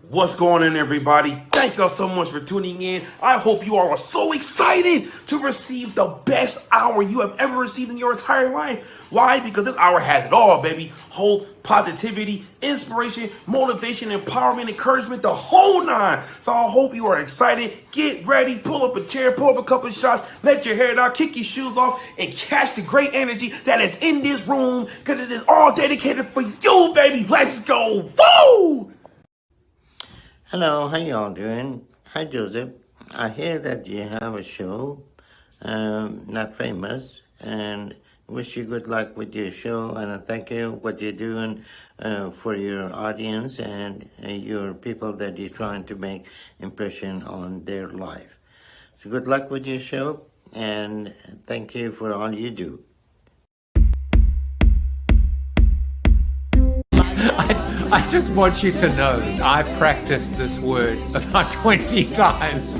What's going on, everybody? Thank y'all so much for tuning in. I hope you all are so excited to receive the best hour you have ever received in your entire life. Why? Because this hour has it all, baby. Hope, positivity, inspiration, motivation, empowerment, encouragement, the whole nine. So I hope you are excited. Get ready, pull up a chair, pull up a couple of shots, let your hair down, kick your shoes off, and catch the great energy that is in this room, because it is all dedicated for you, baby. Let's go. Woo! Hello, how y'all doing? Hi, Joseph. I hear that you have a show, Not Famous, and wish you good luck with your show, and I thank you what you're doing for your audience and your people that you're trying to make impression on their life. So good luck with your show, and thank you for all you do. I just want you to know I practiced this word about 20 times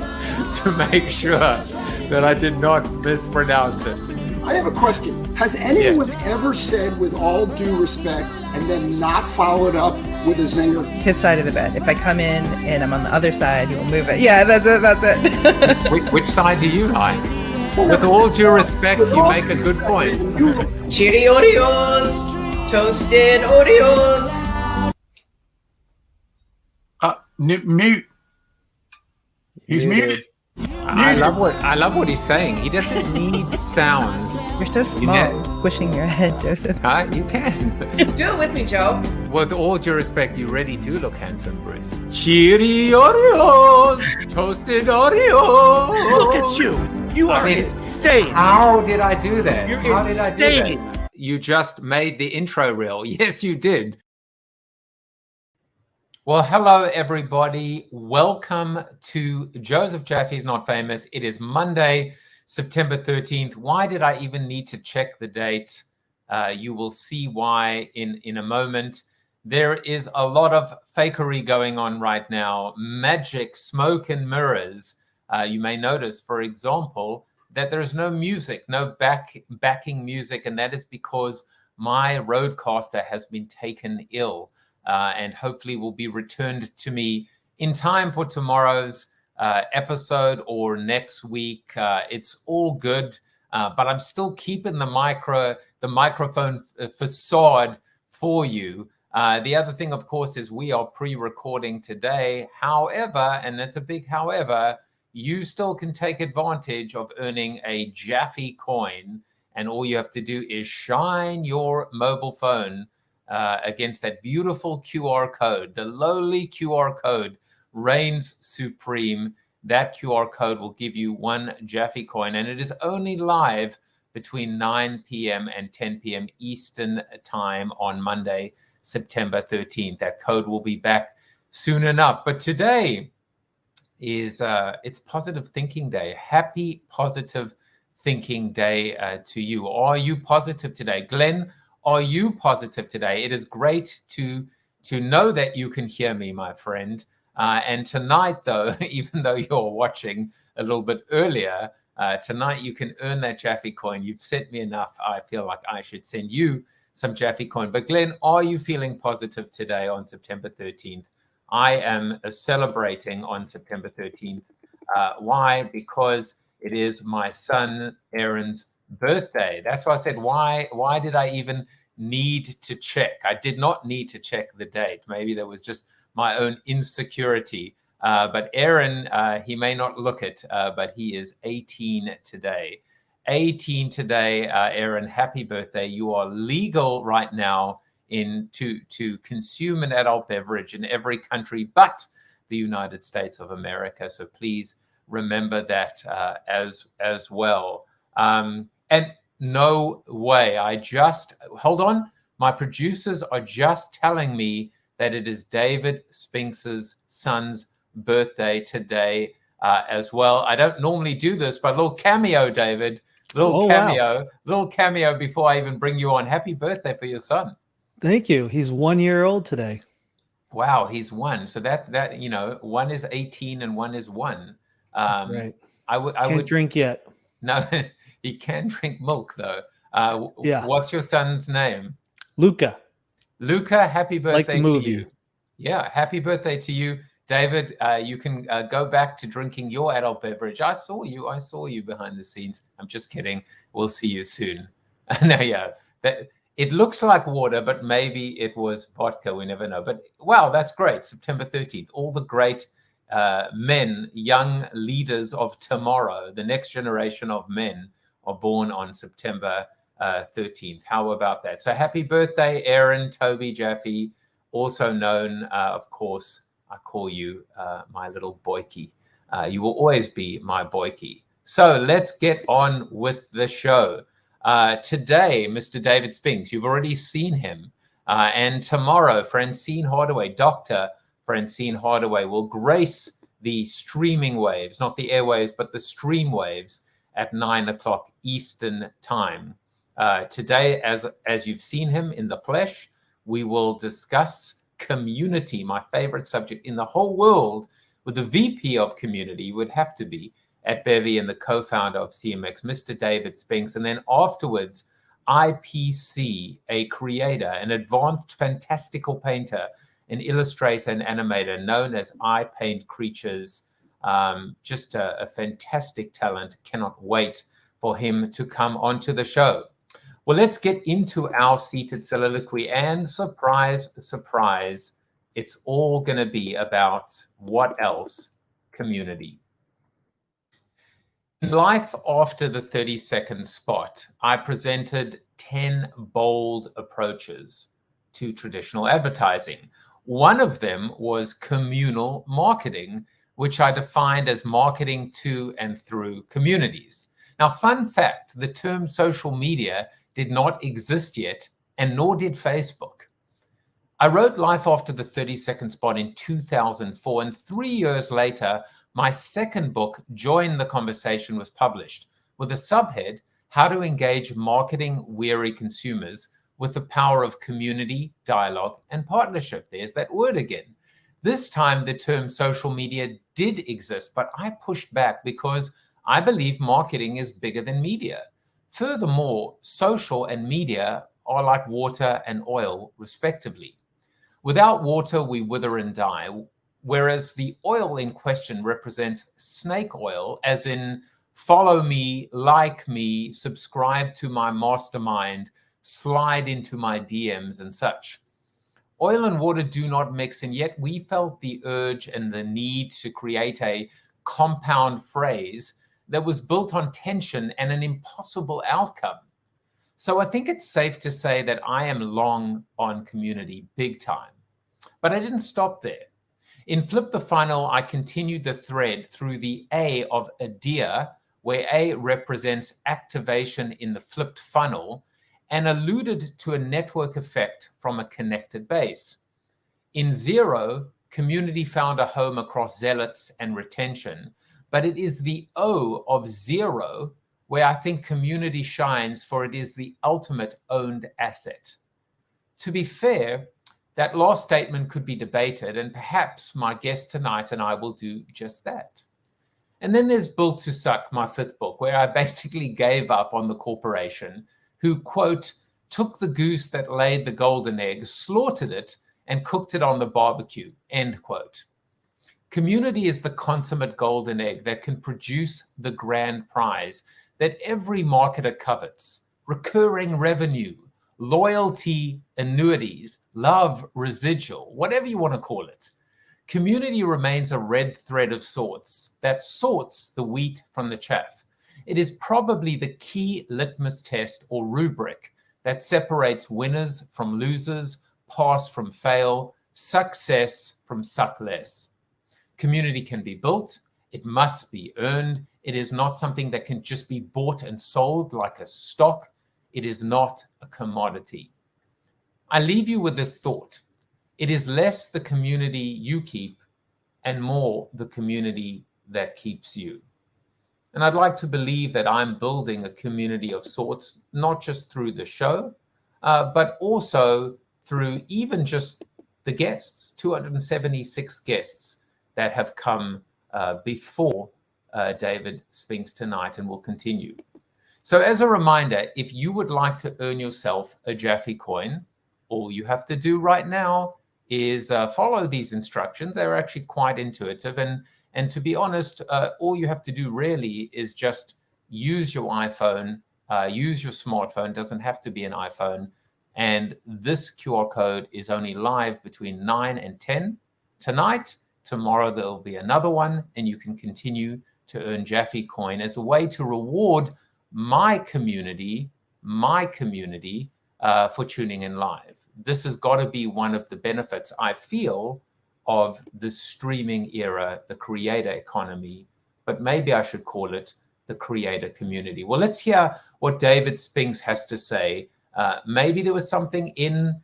to make sure that I did not mispronounce it. I have a question. Has anyone ever said with all due respect and then not followed up with a zinger? His side of the bed. If I come in and I'm on the other side, he will move it. Yeah, that's it. Which side do you like? With all due respect, you make a good point. Cheery Oreos! Toasted Oreos! Mute. He's muted. I love what he's saying. He doesn't need sounds. You're so small, squishing your head, Joseph. You can. Do it with me, Joe. With all due respect, you really do look handsome, Bruce. Cheery Oreos! Toasted Oreos! Look at you. You are insane. How did I do that? You're How did I do insane. that? You just made the intro reel. Yes, you did. Well, hello, everybody. Welcome to Joseph Jaffe's Not Famous. It is Monday, September 13th. Why did I even need to check the date? You will see why in a moment. There is a lot of fakery going on right now. Magic, smoke, and mirrors. You may notice, for example, that there is no music, no backing music, and that is because my roadcaster has been taken ill. And hopefully will be returned to me in time for tomorrow's episode or next week. It's all good, but I'm still keeping the microphone facade for you. The other thing, of course, is we are pre-recording today. However, and that's a big however, you still can take advantage of earning a JAFFE coin, and all you have to do is shine your mobile phone against that beautiful QR code. The lowly QR code reigns supreme. That QR code will give you one JAFFE coin, and it is only live between 9 p.m. and 10 p.m. Eastern time on Monday, September 13th. That code will be back soon enough. But today is it's Positive Thinking Day. Happy Positive Thinking Day to you. Are you positive today? Glenn, are you positive today? It is great to know that you can hear me, my friend. And tonight, though, even though you're watching a little bit earlier, tonight you can earn that JAFFE coin. You've sent me enough. I feel like I should send you some JAFFE coin. But Glenn, are you feeling positive today on September 13th? I am celebrating on September 13th. Why? Because it is my son Aaron's birthday. That's why I said, why did I even need to check? I did not need to check the date. Maybe that was just my own insecurity. But Aaron, he may not look it, but he is 18 today. 18 today, Aaron, happy birthday. You are legal right now to consume an adult beverage in every country but the United States of America. So please remember that as well. And no way, hold on. My producers are just telling me that it is David Spinks' son's birthday today as well. I don't normally do this, but a little cameo, David. Little cameo before I even bring you on. Happy birthday for your son. Thank you. He's 1 year old today. Wow, he's one. So that one is 18 and one is 1. That's right. I would drink yet. No, he can drink milk though. Yeah. What's your son's name? Luca. Luca, happy birthday like the movie. to you. Yeah, happy birthday to you. David, you can go back to drinking your adult beverage. I saw you behind the scenes. I'm just kidding. We'll see you soon. No, yeah, it looks like water, but maybe it was vodka. We never know. But wow, that's great. September 13th. All the great men, young leaders of tomorrow, the next generation of men are born on September 13th. How about that? So happy birthday, Aaron, Toby, Jaffe, also known, of course, I call you my little boykie. You will always be my boykie. So let's get on with the show. Today, Mr. David Spinks, you've already seen him. And tomorrow, Francine Hardaway, Dr. Francine Hardaway, will grace the streaming waves, not the airwaves, but the stream waves at 9 o'clock Eastern time. Today, as you've seen him in the flesh, we will discuss community, my favorite subject in the whole world, with the VP of community would have to be at Bevy and the co-founder of CMX, Mr. David Spinks. And then afterwards, IPC, a creator, an advanced fantastical painter, an illustrator and animator known as I Paint Creatures. Just a fantastic talent. Cannot wait for him to come onto the show. Well, let's get into our seated soliloquy, and surprise, surprise, it's all going to be about what else? Community. In Life After the 30-Second Spot, I presented 10 bold approaches to traditional advertising. One of them was communal marketing, which I defined as marketing to and through communities. Now, fun fact, the term social media did not exist yet, and nor did Facebook. I wrote Life After the 30-Second Spot in 2004, and 3 years later, my second book, Join the Conversation, was published with a subhead, How to Engage Marketing-Weary Consumers with the Power of Community, Dialogue, and Partnership. There's that word again. This time, the term social media did exist, but I pushed back because I believe marketing is bigger than media. Furthermore, social and media are like water and oil, respectively. Without water, we wither and die, whereas the oil in question represents snake oil, as in follow me, like me, subscribe to my mastermind, slide into my DMs and such. Oil and water do not mix, and yet we felt the urge and the need to create a compound phrase that was built on tension and an impossible outcome. So I think it's safe to say that I am long on community, big time. But I didn't stop there. In Flip the Funnel, I continued the thread through the A of ADEA, where A represents activation in the flipped funnel, and alluded to a network effect from a connected base. In Zero, community found a home across zealots and retention, but it is the O of Zero where I think community shines, for it is the ultimate owned asset. To be fair, that last statement could be debated, and perhaps my guest tonight and I will do just that. And then there's Built to Suck, my fifth book, where I basically gave up on the corporation who, quote, took the goose that laid the golden egg, slaughtered it, and cooked it on the barbecue, end quote. Community is the consummate golden egg that can produce the grand prize that every marketer covets: recurring revenue, loyalty, annuities, love, residual, whatever you want to call it. Community remains a red thread of sorts that sorts the wheat from the chaff. It is probably the key litmus test or rubric that separates winners from losers, pass from fail, success from suck less. Community can be built. It must be earned. It is not something that can just be bought and sold like a stock. It is not a commodity. I leave you with this thought. It is less the community you keep and more the community that keeps you. And I'd like to believe that I'm building a community of sorts, not just through the show, but also through even just the guests, 276 guests that have come before David Spinks tonight and will continue. So as a reminder, if you would like to earn yourself a JAFFE coin, all you have to do right now is follow these instructions. They're actually quite intuitive. And to be honest, all you have to do really is just use your iPhone, use your smartphone. Doesn't have to be an iPhone. And this QR code is only live between 9 and 10 tonight. Tomorrow there'll be another one, and you can continue to earn JAFFE coin as a way to reward my community for tuning in live. This has got to be one of the benefits I feel of the streaming era, the creator economy, but maybe I should call it the creator community. Well, let's hear what David Spinks has to say. Maybe there was something in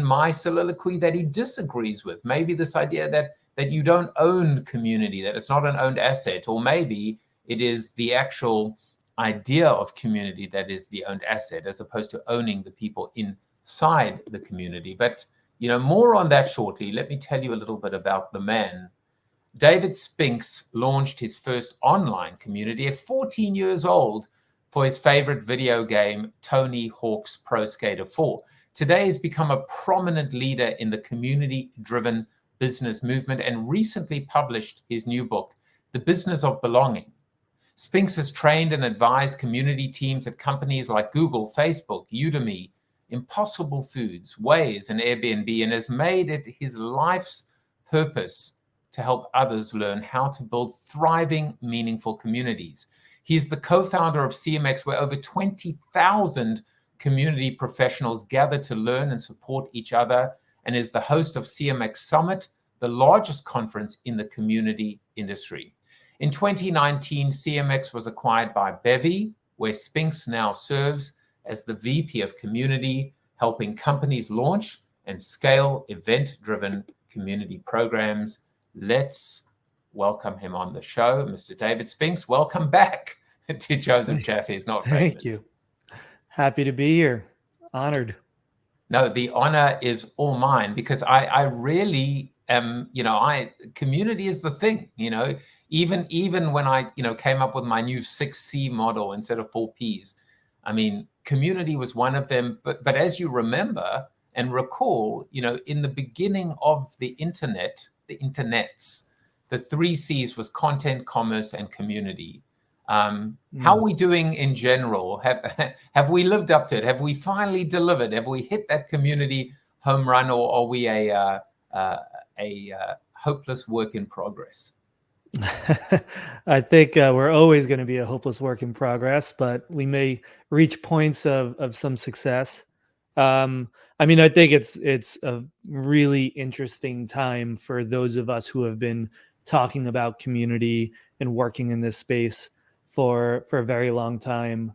my soliloquy that he disagrees with. Maybe this idea that you don't own community, that it's not an owned asset, or maybe it is the actual idea of community that is the owned asset, as opposed to owning the people inside the community. But more on that shortly. Let me tell you a little bit about the man. David Spinks launched his first online community at 14 years old for his favorite video game, Tony Hawk's Pro Skater 4. Today he's become a prominent leader in the community-driven business movement and recently published his new book, The Business of Belonging. Spinks has trained and advised community teams at companies like Google, Facebook, Udemy, Impossible Foods, Waze, and Airbnb, and has made it his life's purpose to help others learn how to build thriving, meaningful communities. He's the co-founder of CMX, where over 20,000 community professionals gather to learn and support each other, and is the host of CMX Summit, the largest conference in the community industry. In 2019, CMX was acquired by Bevy, where Spinks now serves as the VP of Community, helping companies launch and scale event-driven community programs. Let's welcome him on the show. Mr. David Spinks, welcome back to Joseph Jaffe Is Not Famous. Thank you. Happy to be here. Honored. No, the honor is all mine, because I really am, community is the thing, even when I, came up with my new 6C model instead of 4 Ps. I mean, community was one of them. But as you remember and recall, in the beginning of the internets, the 3 Cs was content, commerce, and community. How are we doing in general? Have we lived up to it? Have we finally delivered? Have we hit that community home run, or are we a hopeless work in progress? I think we're always going to be a hopeless work in progress, but we may reach points of some success. I think it's a really interesting time for those of us who have been talking about community and working in this space for a very long time.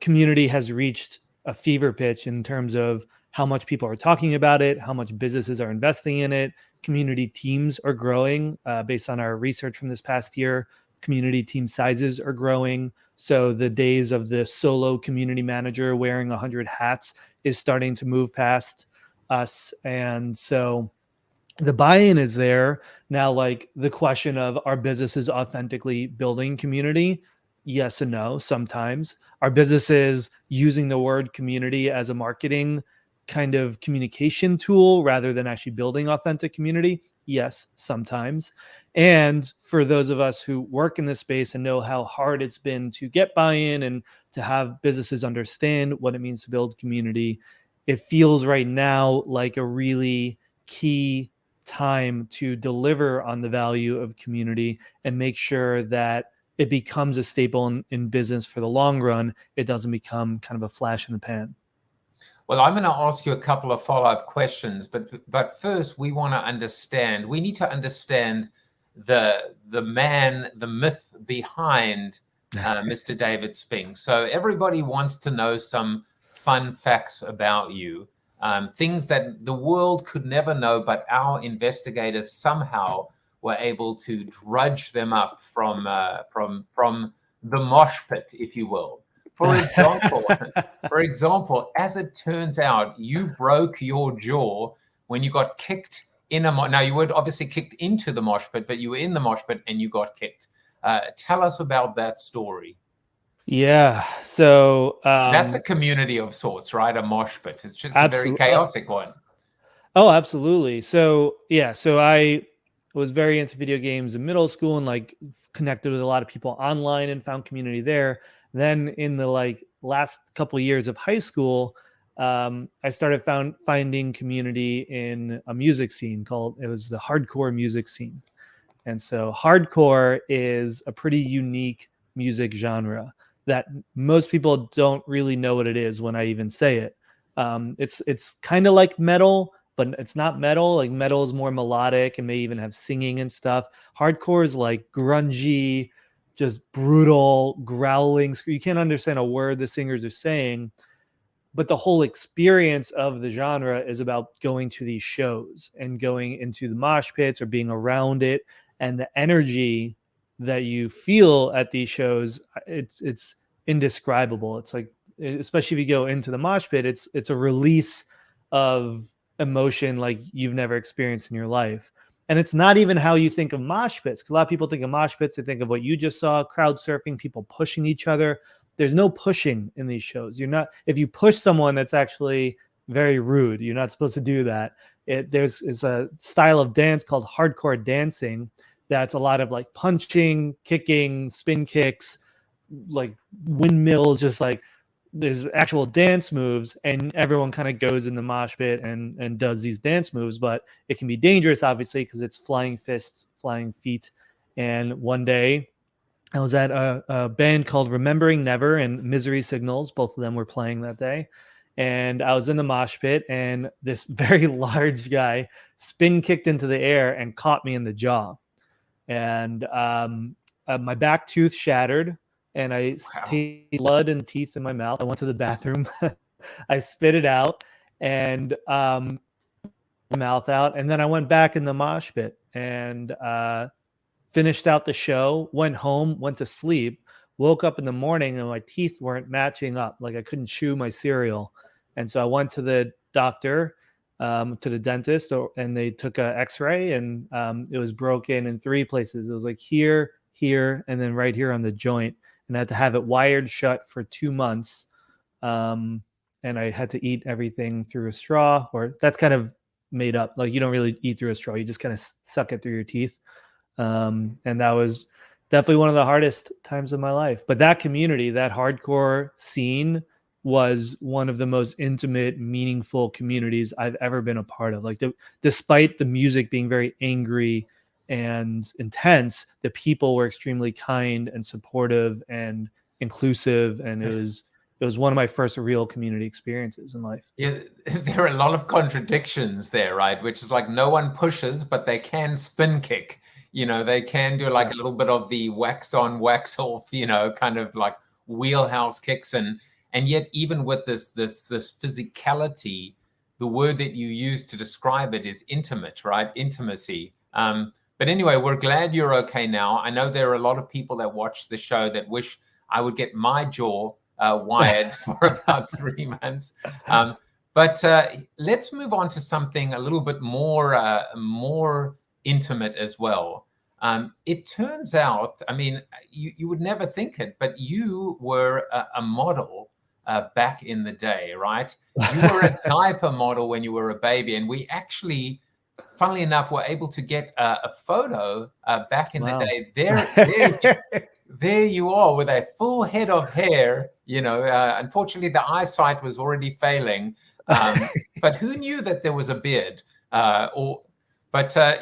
Community has reached a fever pitch in terms of how much people are talking about it, how much businesses are investing in it. Community teams are growing based on our research from this past year. Community team sizes are growing. So the days of the solo community manager wearing 100 hats is starting to move past us. And so the buy-in is there. Now, like the question of, are businesses authentically building community? Yes and no, sometimes. Are businesses using the word community as a marketing kind of communication tool rather than actually building authentic community? Yes, sometimes. And for those of us who work in this space and know how hard it's been to get buy-in and to have businesses understand what it means to build community, it feels right now like a really key time to deliver on the value of community and make sure that it becomes a staple in business for the long run. It doesn't become kind of a flash in the pan. Well, I'm going to ask you a couple of follow-up questions, but first we need to understand the man, the myth behind Mr. David Spinks. So everybody wants to know some fun facts about you, things that the world could never know, but our investigators somehow were able to drudge them up from the mosh pit, if you will. For example, as it turns out, you broke your jaw when you got kicked in now you weren't obviously kicked into the mosh pit, but you were in the mosh pit and you got kicked. Tell us about that story. Yeah, so that's a community of sorts, right? A mosh pit. It's just a very chaotic one. Oh, absolutely. So yeah, so I was very into video games in middle school and like connected with a lot of people online and found community there. Then in the like last couple years of high school, I started finding community in a music scene called, it was the hardcore music scene. And so hardcore is a pretty unique music genre that most people don't really know what it is when I even say it. It's kind of like metal, but it's not metal. Like metal is more melodic and may even have singing and stuff. Hardcore is like grungy, just brutal, growling. You can't understand a word the singers are saying, but the whole experience of the genre is about going to these shows and going into the mosh pits or being around it, and the energy that you feel at these shows, it's indescribable. It's like, especially if you go into the mosh pit, it's a release of emotion like you've never experienced in your life. And it's not even how you think of mosh pits. A lot of people think of mosh pits, they think of what you just saw, crowd surfing, people pushing each other. There's no pushing in these shows. You're not, if you push someone, that's actually very rude. You're not supposed to do that. There's a style of dance called hardcore dancing that's a lot of like punching, kicking, spin kicks, like windmills, just like there's actual dance moves, and everyone kind of goes in the mosh pit and does these dance moves, but it can be dangerous, obviously, because it's flying fists, flying feet. And one day I was at a band called Remembering Never and Misery Signals. Both of them were playing that day. And I was in the mosh pit, and this very large guy spin kicked into the air and caught me in the jaw. And my back tooth shattered, and I tasted blood and teeth in my mouth. I went to the bathroom. I spit it out and my mouth out. And then I went back in the mosh pit and finished out the show, went home, went to sleep, woke up in the morning and my teeth weren't matching up. Like I couldn't chew my cereal. And so I went to the doctor, to the dentist, and they took an x-ray, and it was broken in 3 places. It was like here, here, and then right here on the joint. And I had to have it wired shut for 2 months. And I had to eat everything through a straw, or that's kind of made up. Like you don't really eat through a straw. You just kind of suck it through your teeth. And that was definitely one of the hardest times of my life. But that community, that hardcore scene, was one of the most intimate, meaningful communities I've ever been a part of. Like despite the music being very angry and intense, the people were extremely kind and supportive and inclusive. And it was one of my first real community experiences in life. Yeah, there are a lot of contradictions there, right? Which is like no one pushes, but they can spin kick. You know, they can do like a little bit of the wax on, wax off, you know, kind of like wheelhouse kicks. And yet even with this physicality, the word that you use to describe it is intimate, right? Intimacy. But anyway, we're glad you're okay now. I know there are a lot of people that watch the show that wish I would get my jaw wired for about 3 months. But let's move on to something a little bit more intimate as well. It turns out, I mean, you would never think it, but you were a model back in the day, right? You were a diaper model when you were a baby, and we actually, funnily enough, were able to get a photo back in the day. There you are with a full head of hair. You know, unfortunately, the eyesight was already failing. But who knew that there was a beard? You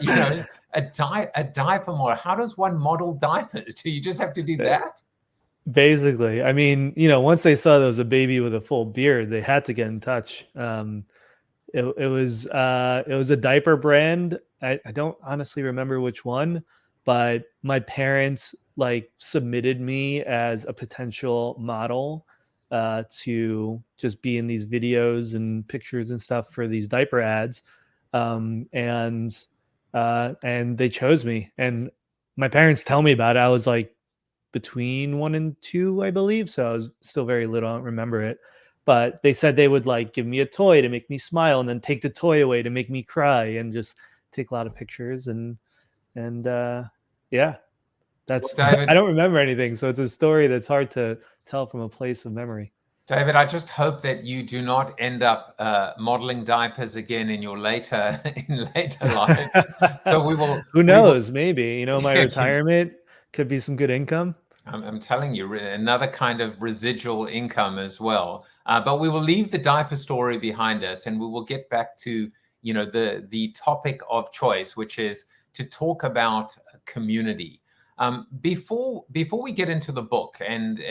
know, a diaper model. How does one model diapers? Do you just have to do that? Basically, I mean, you know, once they saw there was a baby with a full beard, they had to get in touch. It was a diaper brand. I don't honestly remember which one, but my parents like submitted me as a potential model to just be in these videos and pictures and stuff for these diaper ads. And they chose me, and my parents tell me about it. I was like between 1 and 2, I believe. So I was still very little. I don't remember it, but they said they would like give me a toy to make me smile and then take the toy away to make me cry, and just take a lot of pictures. And yeah, that's, Well, David, I don't remember anything. So it's a story that's hard to tell from a place of memory. David, I just hope that you do not end up modeling diapers again in your later life. So we will. Who knows? Maybe, my Yeah, retirement could be some good income. I'm telling you, another kind of residual income as well. But we will leave the diaper story behind us, and we will get back to the topic of choice, which is to talk about community. Before we get into the book, and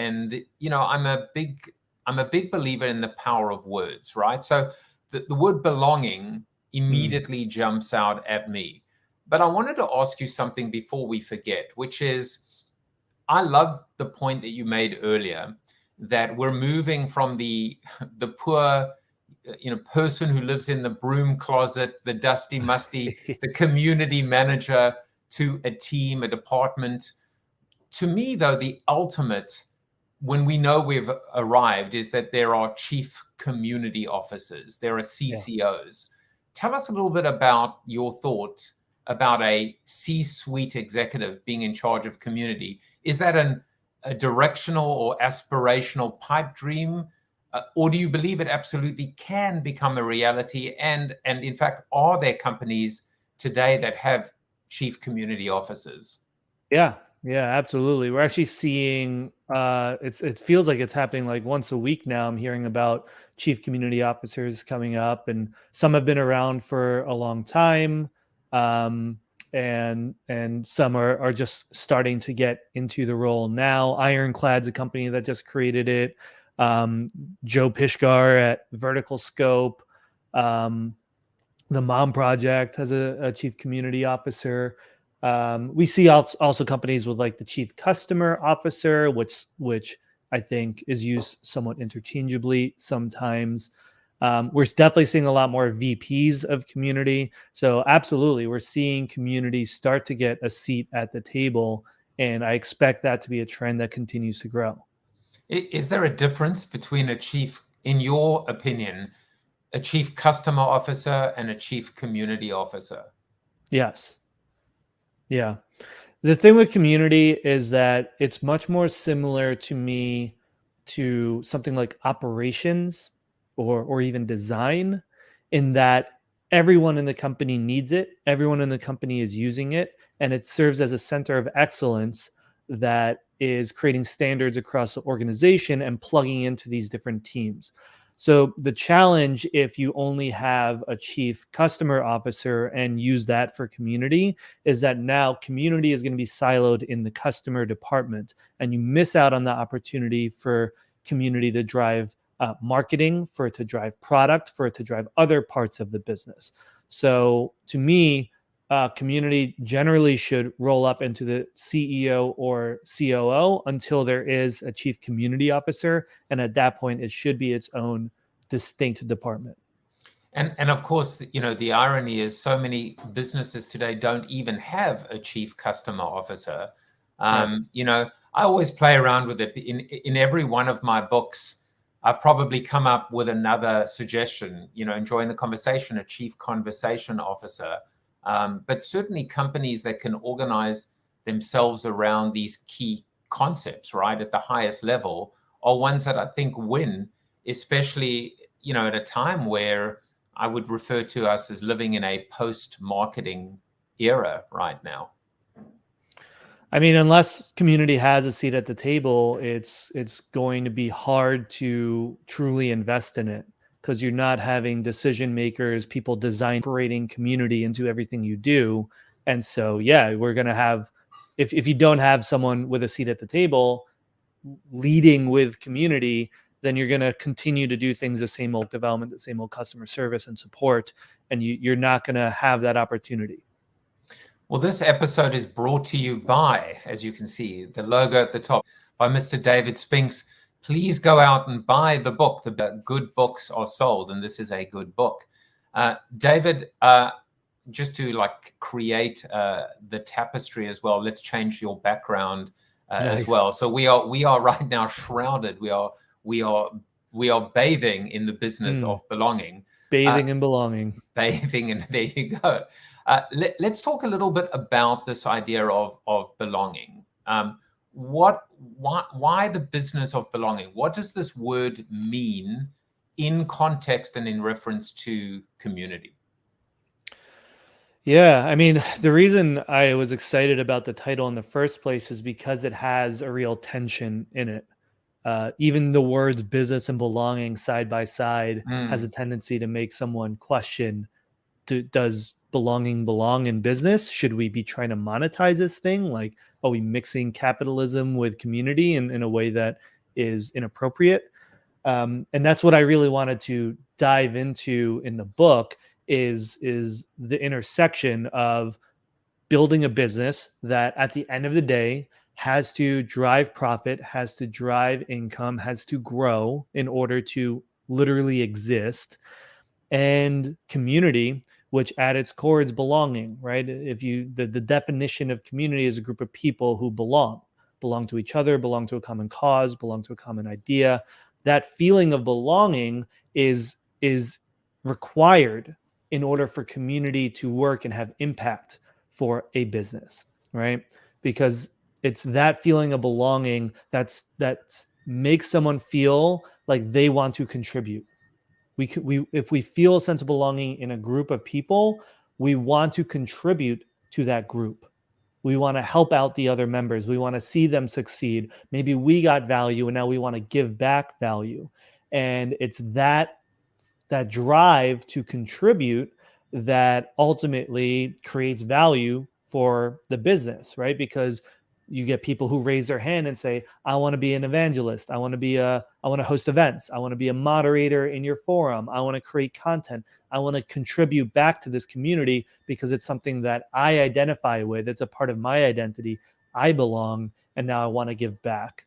I'm a big believer in the power of words, right? So the word belonging immediately jumps out at me. But I wanted to ask you something before we forget, which is, I love the point that you made earlier, that we're moving from the poor, person who lives in the broom closet, the dusty, musty, the community manager, to a team, a department. To me, though, the ultimate, when we know we've arrived, is that there are chief community officers, there are CCOs. Yeah. Tell us a little bit about your thought about a C-suite executive being in charge of community. Is that a directional or aspirational pipe dream? Or do you believe it absolutely can become a reality? And in fact, are there companies today that have chief community officers? Yeah, absolutely. We're actually seeing, it feels like it's happening like once a week now. I'm hearing about chief community officers coming up, and some have been around for a long time. And some are just starting to get into the role now. Ironclad's a company that just created it. Joe Pishgar at Vertical Scope. The Mom Project has a chief community officer. We see also companies with like the chief customer officer, which I think is used somewhat interchangeably sometimes. We're definitely seeing a lot more VPs of community. So absolutely, we're seeing communities start to get a seat at the table. And I expect that to be a trend that continues to grow. Is there a difference between in your opinion, a chief customer officer and a chief community officer? Yes. Yeah. The thing with community is that it's much more similar to me to something like operations or even design, in that everyone in the company needs it. Everyone in the company is using it, and it serves as a center of excellence that is creating standards across the organization and plugging into these different teams. So the challenge, if you only have a chief customer officer and use that for community, is that now community is going to be siloed in the customer department, and you miss out on the opportunity for community to drive marketing, for it to drive product, for it to drive other parts of the business. So to me, community generally should roll up into the CEO or COO until there is a chief community officer. And at that point, it should be its own distinct department. And of course, the irony is so many businesses today don't even have a chief customer officer. I always play around with it. In every one of my books, I've probably come up with another suggestion, enjoying the conversation, a chief conversation officer. But certainly companies that can organize themselves around these key concepts, right, at the highest level, are ones that I think win, especially, at a time where I would refer to us as living in a post-marketing era right now. I mean, unless community has a seat at the table, it's going to be hard to truly invest in it, because you're not having decision makers, people design operating community into everything you do. And so, we're going to have, if you don't have someone with a seat at the table leading with community, then you're going to continue to do things the same old development, the same old customer service and support, and you're not going to have that opportunity. Well, this episode is brought to you by, as you can see, the logo at the top, by Mr. David Spinks. Please go out and buy the book. The good books are sold, and this is a good book. David, just to create the tapestry as well, let's change your background Nice. as well. So we are right now shrouded. We are bathing in the business of belonging. Bathing and belonging. Bathing, and there you go. Let's talk a little bit about this idea of belonging. why the business of belonging? What does this word mean in context and in reference to community? Yeah, I mean, the reason I was excited about the title in the first place is because it has a real tension in it. Even the words business and belonging side by side has a tendency to make someone question, does belonging belong in business? Should we be trying to monetize this thing? Like, are we mixing capitalism with community in a way that is inappropriate? And that's what I really wanted to dive into in the book is the intersection of building a business that at the end of the day has to drive profit, has to drive income, has to grow in order to literally exist, and community, which at its core is belonging, right? If you the definition of community is a group of people who belong to each other, belong to a common cause, belong to a common idea. That feeling of belonging is required in order for community to work and have impact for a business, right? Because it's that feeling of belonging that makes someone feel like they want to contribute. If we feel a sense of belonging in a group of people, we want to contribute to that group. We want to help out the other members. We want to see them succeed. Maybe we got value and now we want to give back value. And it's that drive to contribute that ultimately creates value for the business, right? Because you get people who raise their hand and say, I want to be an evangelist. I want to host events. I want to be a moderator in your forum. I want to create content. I want to contribute back to this community because it's something that I identify with. It's a part of my identity. I belong, and now I want to give back.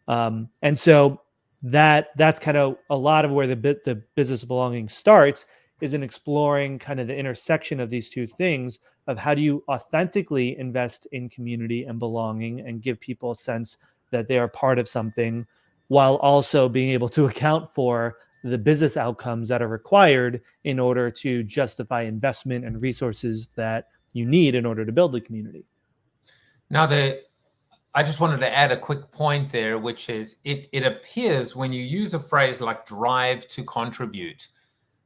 And so that's kind of a lot of where the business of belonging starts, is in exploring kind of the intersection of these two things of how do you authentically invest in community and belonging and give people a sense that they are part of something, while also being able to account for the business outcomes that are required in order to justify investment and resources that you need in order to build a community. Now, I just wanted to add a quick point there, which is it appears when you use a phrase like drive to contribute,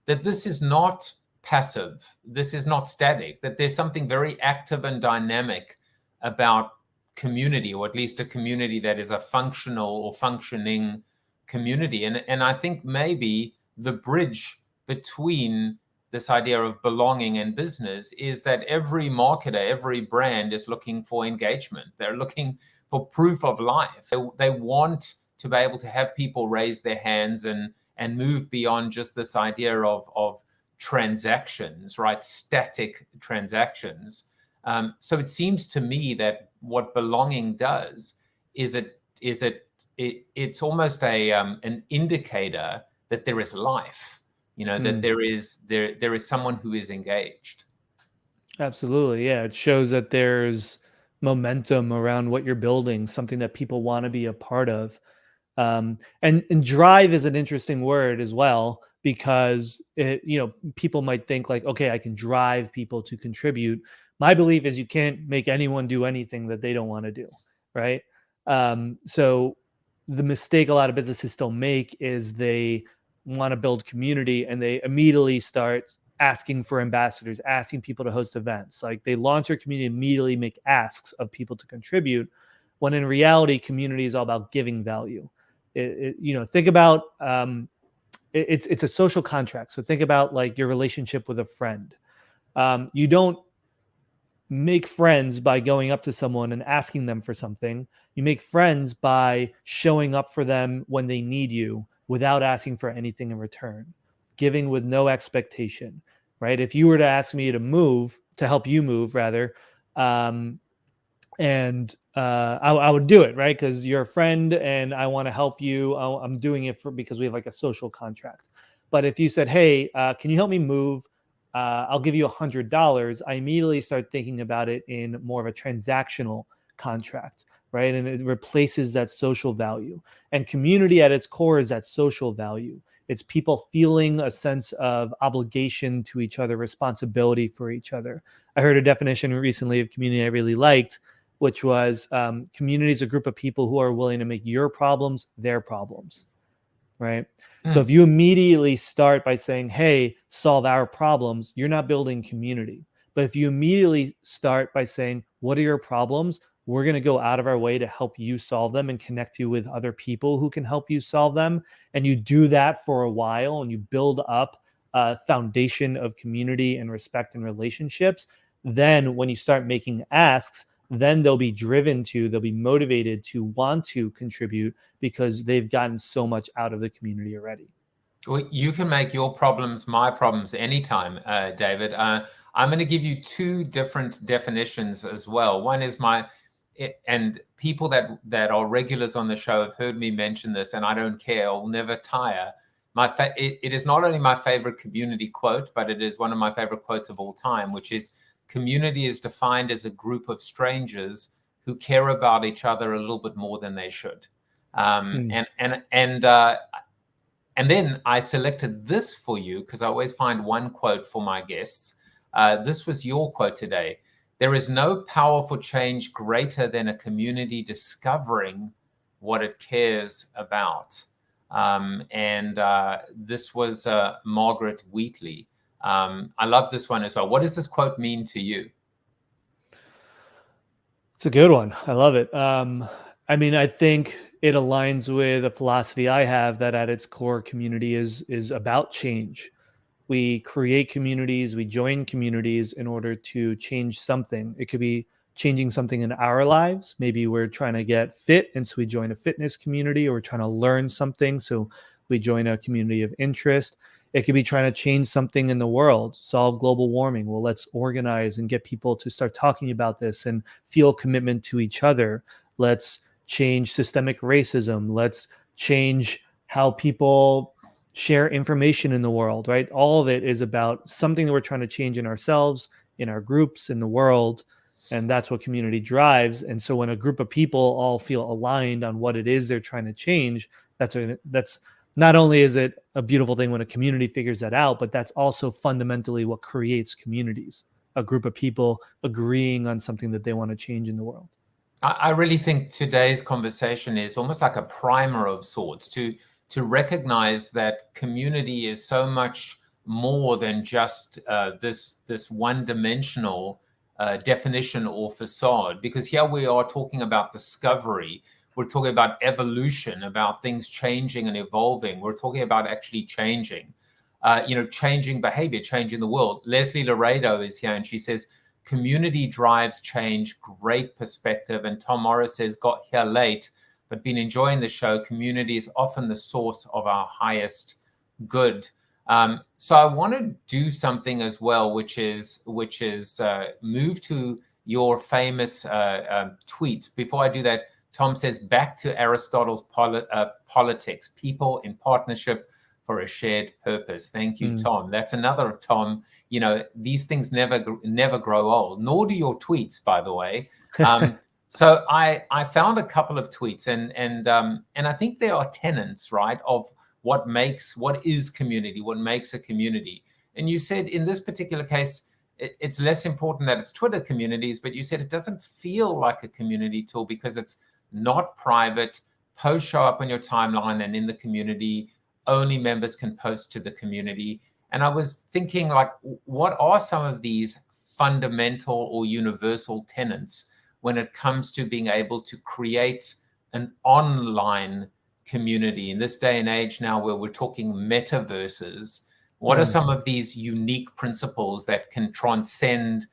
that this is not passive, this is not static, that there's something very active and dynamic about community, or at least a community that is a functional or functioning community. And I think maybe the bridge between this idea of belonging and business is that every marketer, every brand is looking for engagement. They're looking for proof of life. They want to be able to have people raise their hands and move beyond just this idea of transactions, right? Static transactions. So it seems to me that what belonging does is it's almost an indicator that there is life, that there is someone who is engaged. Absolutely. Yeah. It shows that there's momentum around what you're building, something that people want to be a part of. And drive is an interesting word as well, because people might think like, okay, I can drive people to contribute. My belief is you can't make anyone do anything that they don't want to do, right? So the mistake a lot of businesses still make is they want to build community and they immediately start asking for ambassadors, asking people to host events. Like they launch their community, immediately make asks of people to contribute, when in reality, community is all about giving value. Think about it's a social contract. So think about like your relationship with a friend. You don't make friends by going up to someone and asking them for something. You make friends by showing up for them when they need you without asking for anything in return, giving with no expectation, right? If you were to ask me to help you move rather, I would do it, right? Because you're a friend and I want to help you. I'm doing it because we have like a social contract. But if you said, hey, can you help me move? I'll give you $100. I immediately start thinking about it in more of a transactional contract, right? And it replaces that social value. And community at its core is that social value. It's people feeling a sense of obligation to each other, responsibility for each other. I heard a definition recently of community I really liked, which was community is a group of people who are willing to make your problems their problems, right? So if you immediately start by saying, hey, solve our problems, you're not building community. But if you immediately start by saying, what are your problems? We're going to go out of our way to help you solve them and connect you with other people who can help you solve them. And you do that for a while and you build up a foundation of community and respect and relationships. Then when you start making asks, then they'll be motivated to want to contribute because they've gotten so much out of the community already. Well, you can make your problems my problems anytime, David. I'm going to give you two different definitions as well. One is and people that are regulars on the show have heard me mention this, and I don't care. I'll never tire. It is not only my favorite community quote, but it is one of my favorite quotes of all time, which is, community is defined as a group of strangers who care about each other a little bit more than they should. And then I selected this for you because I always find one quote for my guests. This was your quote today. There is no powerful change greater than a community discovering what it cares about. This was Margaret Wheatley. I love this one as well. What does this quote mean to you? It's a good one. I love it. I mean, I think it aligns with a philosophy I have that at its core, community is about change. We create communities, we join communities in order to change something. It could be changing something in our lives. Maybe we're trying to get fit, and so we join a fitness community, or we're trying to learn something, so we join a community of interest. It could be trying to change something in the world, solve global warming. Well, let's organize and get people to start talking about this and feel commitment to each other. Let's change systemic racism. Let's change how people share information in the world, right? All of it is about something that we're trying to change in ourselves, in our groups, in the world. And that's what community drives. And so when a group of people all feel aligned on what it is they're trying to change, that's not only is it a beautiful thing when a community figures that out, but that's also fundamentally what creates communities, a group of people agreeing on something that they want to change in the world. I really think today's conversation is almost like a primer of sorts to recognize that community is so much more than just this one-dimensional definition or facade. Because here we are talking about discovery. We're talking about evolution, about things changing and evolving. We're talking about actually changing, changing behavior, changing the world. Leslie Laredo is here, and she says, community drives change, great perspective. And Tom Morris says, got here late, but been enjoying the show. Community is often the source of our highest good. So I want to do something as well, which is move to your famous tweets. Before I do that, Tom says, back to Aristotle's politics, people in partnership for a shared purpose. Thank you, Tom. That's another of Tom. These things never grow old, nor do your tweets, by the way. So I found a couple of tweets, and I think there are tenets, right, of what is community, what makes a community. And you said in this particular case, it's less important that it's Twitter communities, but you said it doesn't feel like a community tool because it's not private. Posts show up on your timeline and in the community. Only members can post to the community. And I was thinking, like, what are some of these fundamental or universal tenets when it comes to being able to create an online community in this day and age now where we're talking metaverses? What are some of these unique principles that can transcend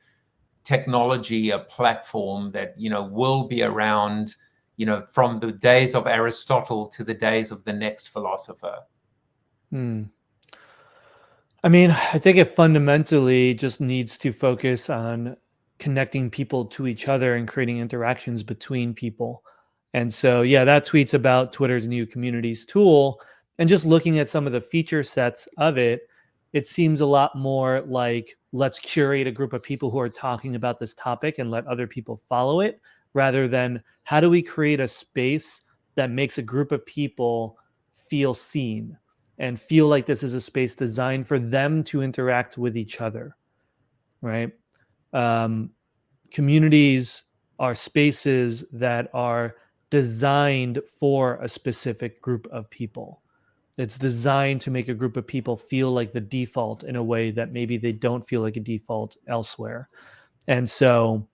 technology, a platform that, will be around, from the days of Aristotle to the days of the next philosopher? I mean, I think it fundamentally just needs to focus on connecting people to each other and creating interactions between people. And so, yeah, that tweet's about Twitter's new communities tool. And just looking at some of the feature sets of it, it seems a lot more like, let's curate a group of people who are talking about this topic and let other people follow it, rather than how do we create a space that makes a group of people feel seen and feel like this is a space designed for them to interact with each other, right? Communities are spaces that are designed for a specific group of people. It's designed to make a group of people feel like the default in a way that maybe they don't feel like a default elsewhere. And so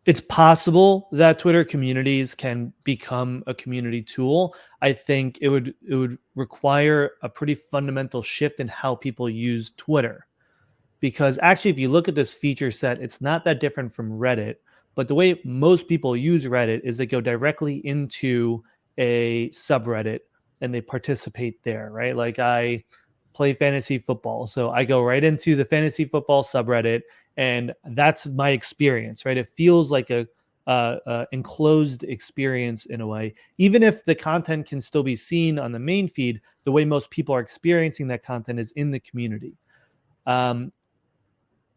it's possible that Twitter communities can become a community tool. I think it would require a pretty fundamental shift in how people use Twitter. Because actually, if you look at this feature set, it's not that different from Reddit. But the way most people use Reddit is they go directly into a subreddit and they participate there, right? Like I play fantasy football. So I go right into the fantasy football subreddit, and that's my experience, right? It feels like a enclosed experience in a way. Even if the content can still be seen on the main feed, the way most people are experiencing that content is in the community.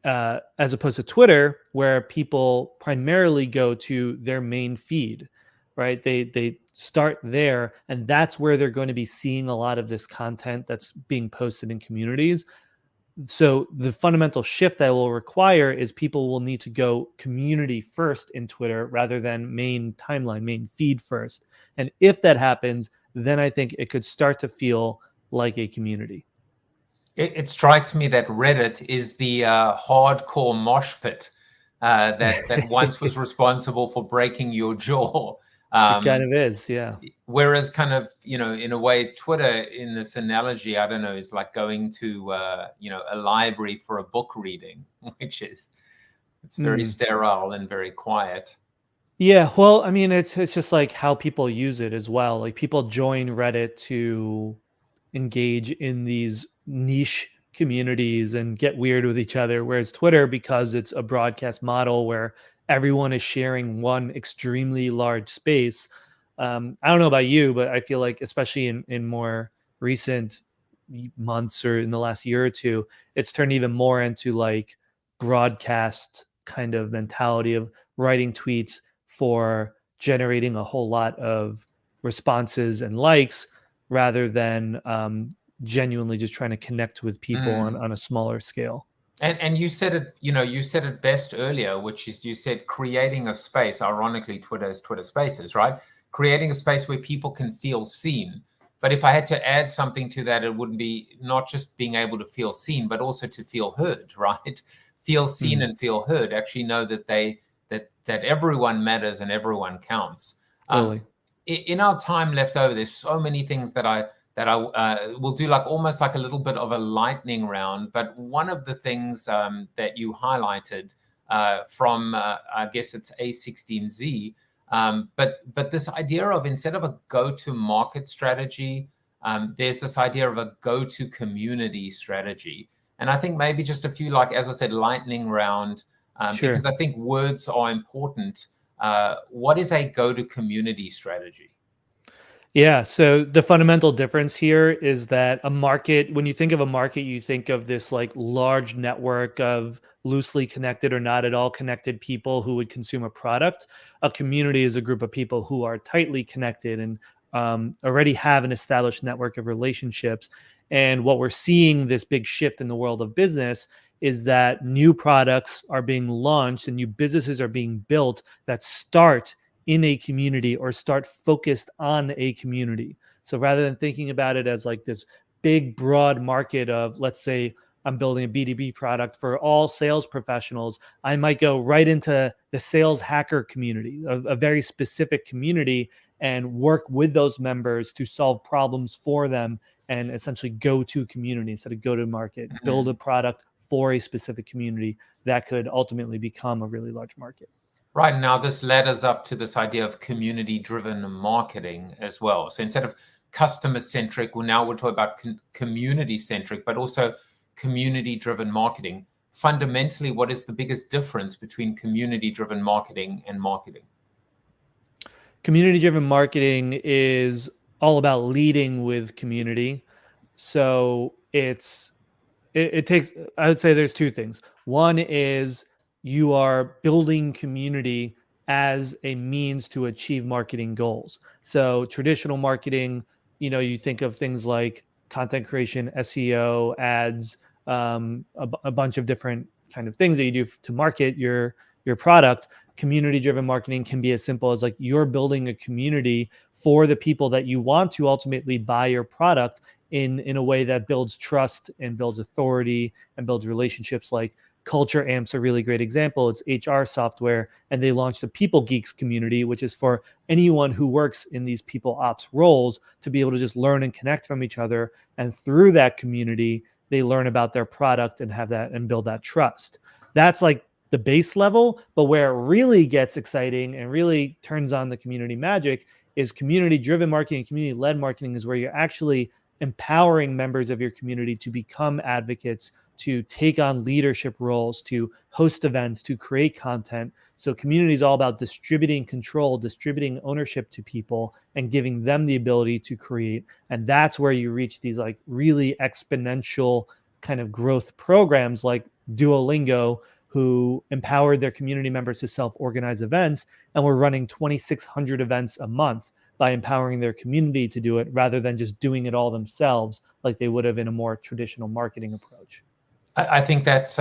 As opposed to Twitter, where people primarily go to their main feed, right? They start there, and that's where they're going to be seeing a lot of this content that's being posted in communities. So the fundamental shift that will require is people will need to go community first in Twitter rather than main timeline, main feed first. And if that happens, then I think it could start to feel like a community. It strikes me that Reddit is the hardcore mosh pit that once was responsible for breaking your jaw. It kind of is, yeah. Whereas kind of, in a way, Twitter, in this analogy, I don't know, is like going to, a library for a book reading, which is, it's very sterile and very quiet. Yeah, well, I mean, it's just like how people use it as well. Like people join Reddit to engage in these niche communities and get weird with each other, whereas Twitter, because it's a broadcast model where everyone is sharing one extremely large space. I don't know about you, but I feel like especially in more recent months or in the last year or two, it's turned even more into like broadcast kind of mentality of writing tweets for generating a whole lot of responses and likes rather than genuinely just trying to connect with people on a smaller scale. And you said it, you said it best earlier, which is you said creating a space, ironically, Twitter Spaces, right? Creating a space where people can feel seen. But if I had to add something to that, it would be not just being able to feel seen, but also to feel heard, right? Feel seen and feel heard, actually know that that everyone matters and everyone counts. Totally. In our time left over, there's so many things that I will do, like almost like a little bit of a lightning round. But one of the things that you highlighted from, I guess it's A16Z, but this idea of instead of a go-to-market strategy, there's this idea of a go-to-community strategy. And I think maybe just a few, like, as I said, lightning round, Sure. because I think words are important. What is a go-to-community strategy? Yeah. So the fundamental difference here is that a market, when you think of a market, you think of this like large network of loosely connected or not at all connected people who would consume a product. A community is a group of people who are tightly connected and already have an established network of relationships. And what we're seeing, this big shift in the world of business, is that new products are being launched and new businesses are being built that start in a community or start focused on a community. So rather than thinking about it as like this big, broad market of, let's say, I'm building a B2B product for all sales professionals, I might go right into the sales hacker community, a very specific community, and work with those members to solve problems for them and essentially go to community instead of go to market, build a product for a specific community that could ultimately become a really large market. Right. Now, this ladders up to this idea of community-driven marketing as well. So instead of customer-centric, we're talking about community-centric, but also community-driven marketing. Fundamentally, what is the biggest difference between community-driven marketing and marketing? Community-driven marketing is all about leading with community. So it takes, I would say there's two things. One is you are building community as a means to achieve marketing goals. So traditional marketing, you think of things like content creation, SEO, ads, a bunch of different kind of things that you do to market your product. community-driven marketing can be as simple as like you're building a community for the people that you want to ultimately buy your product in a way that builds trust and builds authority and builds relationships. Like Culture Amp's a really great example. It's HR software, and they launched a People Geeks community, which is for anyone who works in these people ops roles to be able to just learn and connect from each other. And through that community, they learn about their product and have that and build that trust. That's like the base level, but where it really gets exciting and really turns on the community magic is community-driven marketing. Community-led marketing is where you're actually empowering members of your community to become advocates, to take on leadership roles, to host events, to create content. So community is all about distributing control, distributing ownership to people, and giving them the ability to create. And that's where you reach these like really exponential kind of growth programs like Duolingo, who empowered their community members to self-organize events, and we're running 2,600 events a month by empowering their community to do it rather than just doing it all themselves like they would have in a more traditional marketing approach. I think that's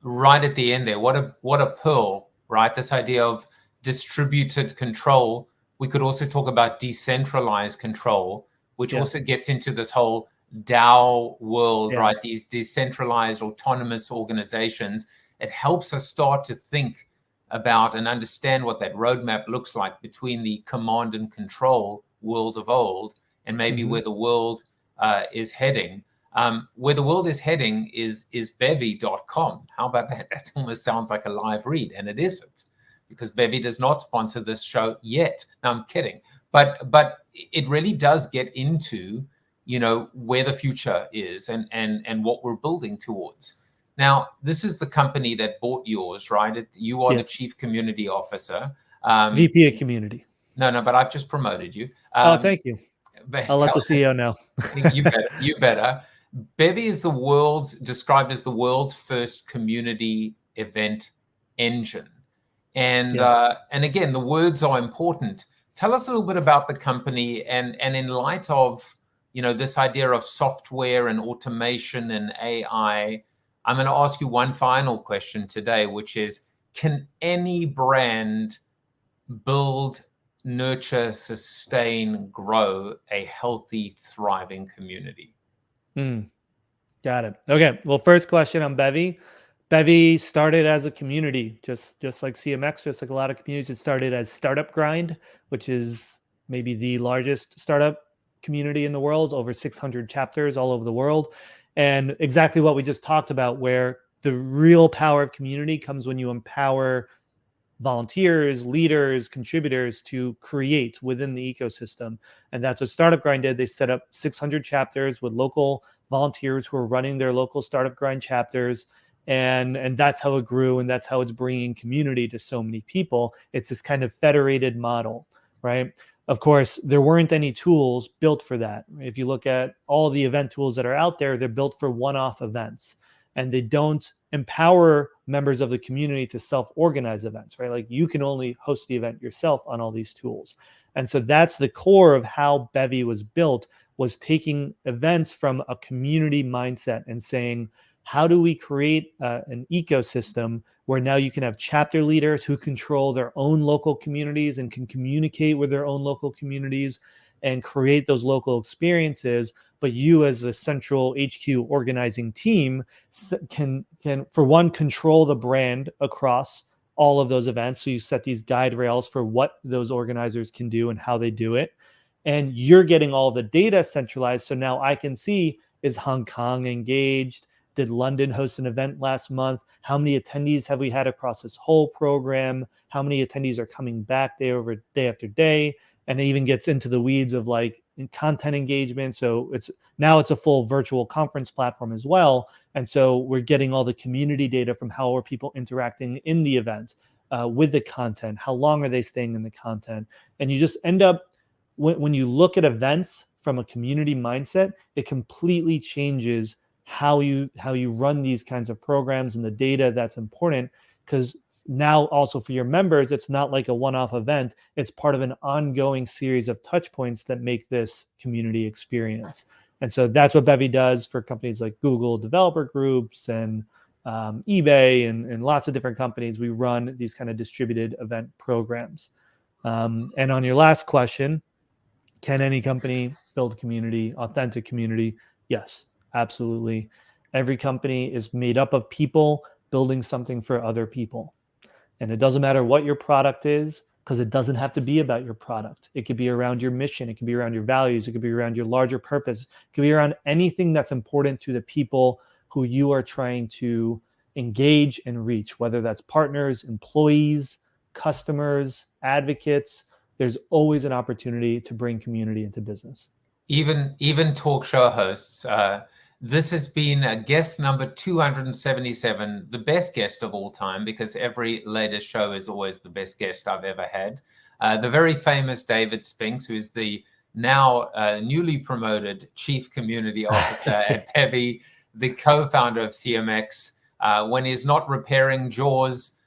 right at the end there. What a pearl, right? This idea of distributed control. We could also talk about decentralized control, which also gets into this whole DAO world, right? These decentralized autonomous organizations. It helps us start to think about and understand what that roadmap looks like between the command and control world of old and maybe where the world is heading. Where the world is heading is bevy.com. How about that? That almost sounds like a live read, and it isn't, because Bevy does not sponsor this show yet. No, I'm kidding. But it really does get into, where the future is and what we're building towards. Now, this is the company that bought yours, right? You are the chief community officer. VP of community. No, but I've just promoted you. Thank you. I'll let the CEO know. You better. Bevy is described as the world's first community event engine. And again, the words are important. Tell us a little bit about the company and in light of, this idea of software and automation and AI, I'm going to ask you one final question today, which is, can any brand build, nurture, sustain, grow a healthy, thriving community? Got it. Okay. Well, first question on Bevy. Bevy started as a community, just like CMX, just like a lot of communities. It started as Startup Grind, which is maybe the largest startup community in the world, over 600 chapters all over the world. And exactly what we just talked about, where the real power of community comes when you empower volunteers, leaders, contributors to create within the ecosystem. And that's what Startup Grind did. They set up 600 chapters with local volunteers who are running their local Startup Grind chapters. And that's how it grew. And that's how it's bringing community to so many people. It's this kind of federated model, right? Of course, there weren't any tools built for that. If you look at all the event tools that are out there, they're built for one-off events, and they don't empower members of the community to self-organize events, right? Like you can only host the event yourself on all these tools. And so that's the core of how Bevy was built, was taking events from a community mindset and saying, how do we create an ecosystem where now you can have chapter leaders who control their own local communities and can communicate with their own local communities and create those local experiences, but you as a central HQ organizing team can for one, control the brand across all of those events. So you set these guide rails for what those organizers can do and how they do it. And you're getting all the data centralized. So now I can see, is Hong Kong engaged? Did London host an event last month? How many attendees have we had across this whole program? How many attendees are coming back day after day? And it even gets into the weeds of like content engagement. So it's a full virtual conference platform as well. And so we're getting all the community data from how are people interacting in the event with the content. How long are they staying in the content? And you just end up, when you look at events from a community mindset, it completely changes how you run these kinds of programs and the data that's important, because now also for your members, it's not like a one-off event. It's part of an ongoing series of touch points that make this community experience. And so that's what Bevy does for companies like Google developer groups and eBay and lots of different companies, we run these kind of distributed event programs. And on your last question, can any company build community, authentic community? Yes, absolutely. Every company is made up of people building something for other people. And it doesn't matter what your product is, because it doesn't have to be about your product. It could be around your mission. It could be around your values. It could be around your larger purpose. It could be around anything that's important to the people who you are trying to engage and reach, whether that's partners, employees, customers, advocates. There's always an opportunity to bring community into business. Even talk show hosts. This has been guest number 277, the best guest of all time, because every latest show is always the best guest I've ever had. The very famous David Spinks, who is the now newly promoted Chief Community Officer at Bevy, the co-founder of CMX. When he's not repairing jaws,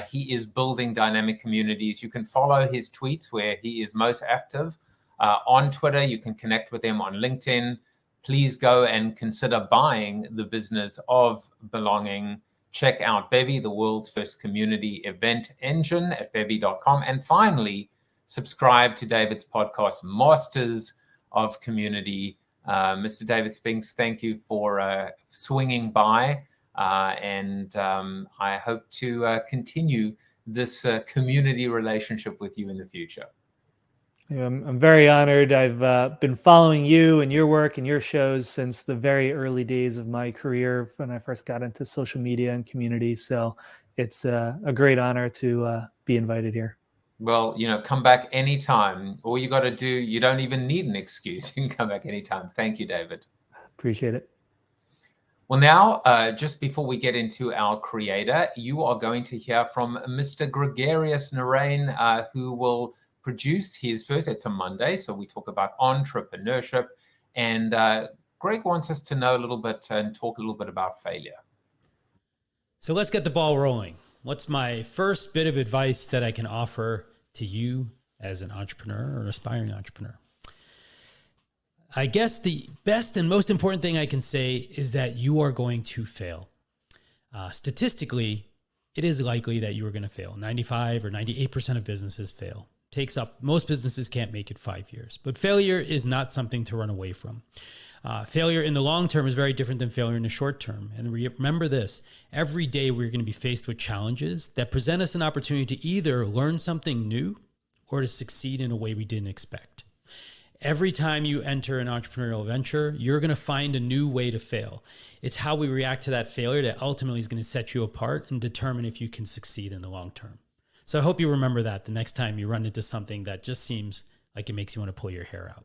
he is building dynamic communities. You can follow his tweets where he is most active. On Twitter, you can connect with him on LinkedIn. Please go and consider buying the business of belonging. Check out Bevy, the world's first community event engine, at bevy.com. And finally, subscribe to David's podcast, Masters of Community. Mr. David Spinks, thank you for swinging by. And I hope to continue this community relationship with you in the future. I'm very honored. I've been following you and your work and your shows since the very early days of my career when I first got into social media and community. So it's a great honor to be invited here. Well, come back anytime. All you got to do, you don't even need an excuse. You can come back anytime. Thank you, David. Appreciate it. Well, now, just before we get into our creator, you are going to hear from Mr. Gregarious Narain, who will produce his first. It's a Monday, so we talk about entrepreneurship. And Greg wants us to know a little bit and talk a little bit about failure. So let's get the ball rolling. What's my first bit of advice that I can offer to you as an entrepreneur or an aspiring entrepreneur? I guess the best and most important thing I can say is that you are going to fail. Statistically, it is likely that you are going to fail. 95 or 98% of businesses fail. Most businesses can't make it 5 years, but failure is not something to run away from. Failure in the long term is very different than failure in the short term. And remember this, every day we're going to be faced with challenges that present us an opportunity to either learn something new or to succeed in a way we didn't expect. Every time you enter an entrepreneurial venture, you're going to find a new way to fail. It's how we react to that failure that ultimately is going to set you apart and determine if you can succeed in the long term. So I hope you remember that the next time you run into something that just seems like it makes you want to pull your hair out.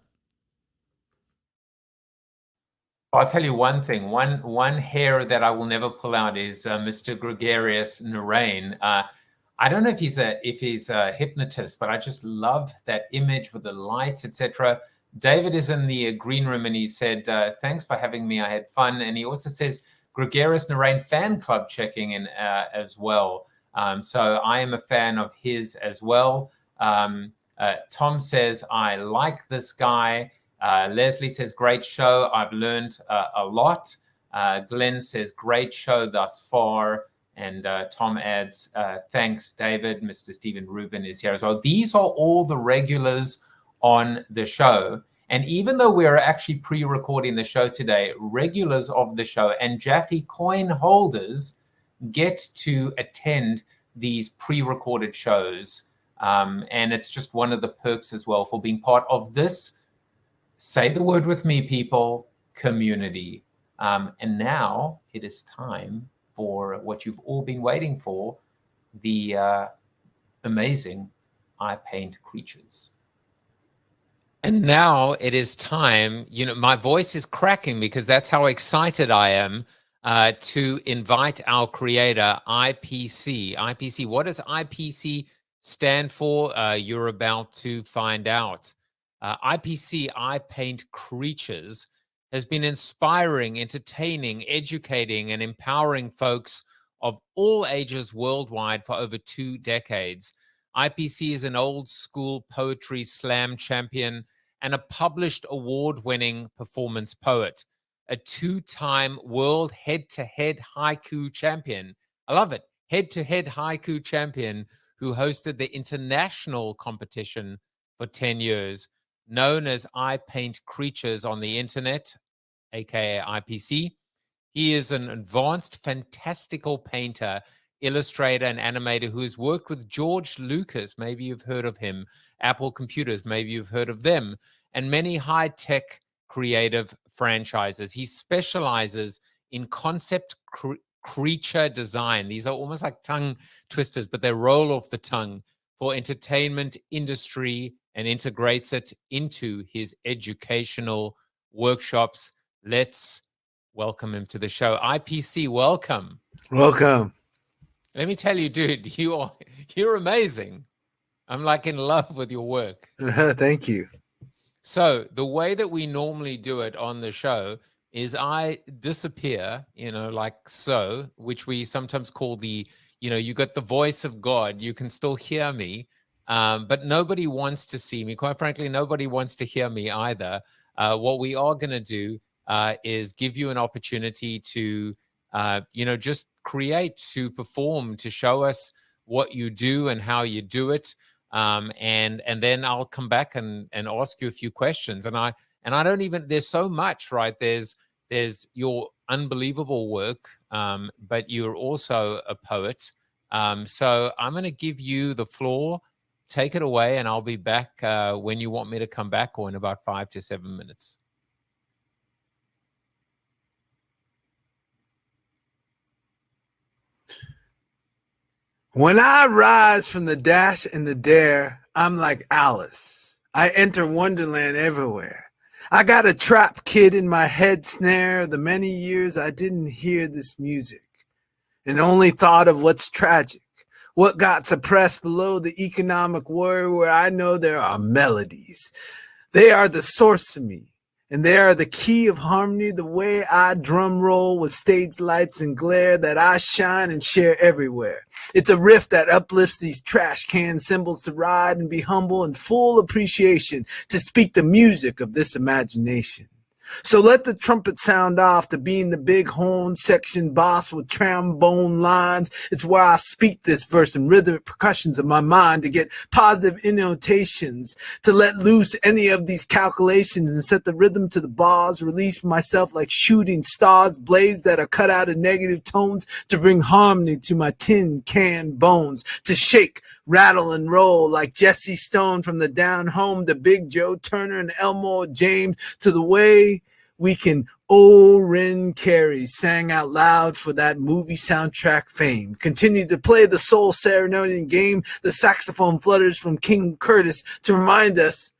I'll tell you one thing. One hair that I will never pull out is Mr. Gregarious Narain. I don't know if he's a hypnotist, but I just love that image with the lights, etc. David is in the green room, and he said, "Thanks for having me. I had fun." And he also says, "Gregarious Narain fan club checking in as well." So I am a fan of his as well. Tom says, "I like this guy." Leslie says, "Great show. I've learned a lot." Glenn says, "Great show thus far." And Tom adds, "Thanks, David." Mr. Stephen Rubin is here as well. These are all the regulars on the show. And even though we're actually pre-recording the show today, regulars of the show and JAFFE coin holders get to attend these pre-recorded shows. And it's just one of the perks as well for being part of this, say the word with me, people, community. And now it is time for what you've all been waiting for, the amazing I Paint Creatures. And now it is time, my voice is cracking because that's how excited I am to invite our creator, IPC. IPC, what does IPC stand for? You're about to find out. IPC, I Paint Creatures, has been inspiring, entertaining, educating, and empowering folks of all ages worldwide for over 2 decades. IPC is an old school poetry slam champion and a published award-winning performance poet. a 2-time world head-to-head haiku champion. I love it. Head-to-head haiku champion who hosted the international competition for 10 years, known as I Paint Creatures on the Internet, aka IPC. He is an advanced, fantastical painter, illustrator, and animator who has worked with George Lucas. Maybe you've heard of him. Apple Computers, maybe you've heard of them. And many high-tech creative franchises. He specializes in concept creature design. These are almost like tongue twisters, but they roll off the tongue for entertainment industry and integrates it into his educational workshops. Let's welcome him to the show. IPC, welcome. Welcome. Let me tell you, dude, you're amazing. I'm like in love with your work. Thank you. So the way that we normally do it on the show is I disappear, like so, which we sometimes call the, you got the voice of God. You can still hear me, but nobody wants to see me. Quite frankly, nobody wants to hear me either. What we are going to do is give you an opportunity to, just create, to perform, to show us what you do and how you do it. And then I'll come back and ask you a few questions. And I don't even, there's so much, right? There's your unbelievable work, but you're also a poet. So I'm going to give you the floor. Take it away, and I'll be back when you want me to come back, or in about 5 to 7 minutes. When I rise from the dash and the dare, I'm like Alice. I enter Wonderland everywhere. I got a trap kid in my head snare. The many years I didn't hear this music and only thought of what's tragic, what got suppressed below the economic war, where I know there are melodies. They are the source of me, and they are the key of harmony, the way I drum roll with stage lights and glare that I shine and share everywhere. It's a riff that uplifts these trash can cymbals to ride and be humble and full appreciation to speak the music of this imagination. So let the trumpet sound off to being the big horn section boss with trombone lines. It's where I speak this verse and rhythmic percussions of my mind to get positive innotations, to let loose any of these calculations and set the rhythm to the bars, release myself like shooting stars, blades that are cut out of negative tones to bring harmony to my tin can bones, to shake, rattle and roll like Jesse Stone from the down home to Big Joe Turner and Elmore James, to the way we can Oren Carey sang out loud for that movie soundtrack fame. Continue to play the soul serenading game. The saxophone flutters from King Curtis to remind us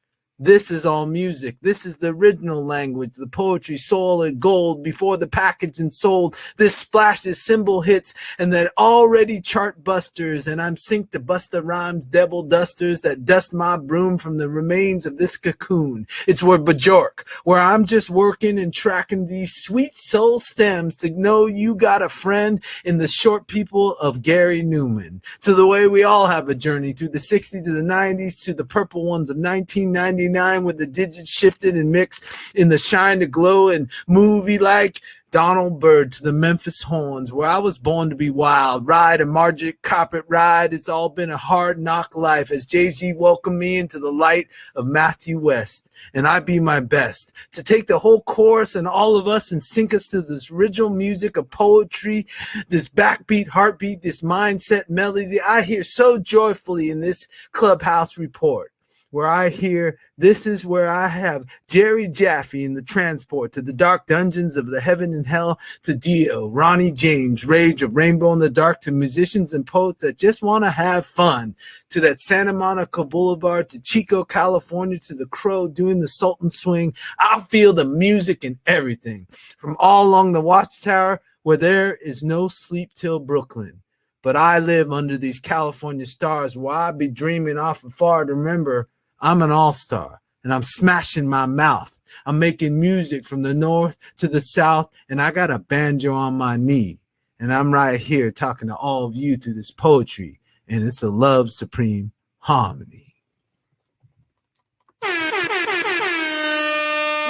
this is all music. This is the original language, the poetry, soul and gold before the packaging sold. This splashes cymbal hits and that already chart busters. And I'm synced to bust the rhymes, devil dusters that dust my broom from the remains of this cocoon. It's where Bajork, where I'm just working and tracking these sweet soul stems to know you got a friend in the short people of Gary Newman. To the way we all have a journey through the 60s to the 90s to the purple ones of 1999. With the digits shifted and mixed in the shine to glow and movie like Donald Byrd to the Memphis Horns, where I was born to be wild. Ride a Margit carpet ride. It's all been a hard knock life as Jay-Z welcomed me into the light of Matthew West. And I be my best to take the whole chorus and all of us and sink us to this original music of poetry, this backbeat, heartbeat, this mindset melody I hear so joyfully in this clubhouse report. Where I hear, this is where I have Jerry Jaffe in the transport to the dark dungeons of the heaven and hell, to Dio, Ronnie James, Rage of Rainbow in the Dark, to musicians and poets that just want to have fun, to that Santa Monica Boulevard, to Chico, California, to the Crow doing the Sultan swing. I feel the music and everything from all along the Watchtower where there is no sleep till Brooklyn. But I live under these California stars where I be dreaming off afar to remember I'm an all-star, and I'm smashing my mouth. I'm making music from the north to the south, and I got a banjo on my knee. And I'm right here talking to all of you through this poetry, and it's a love supreme harmony.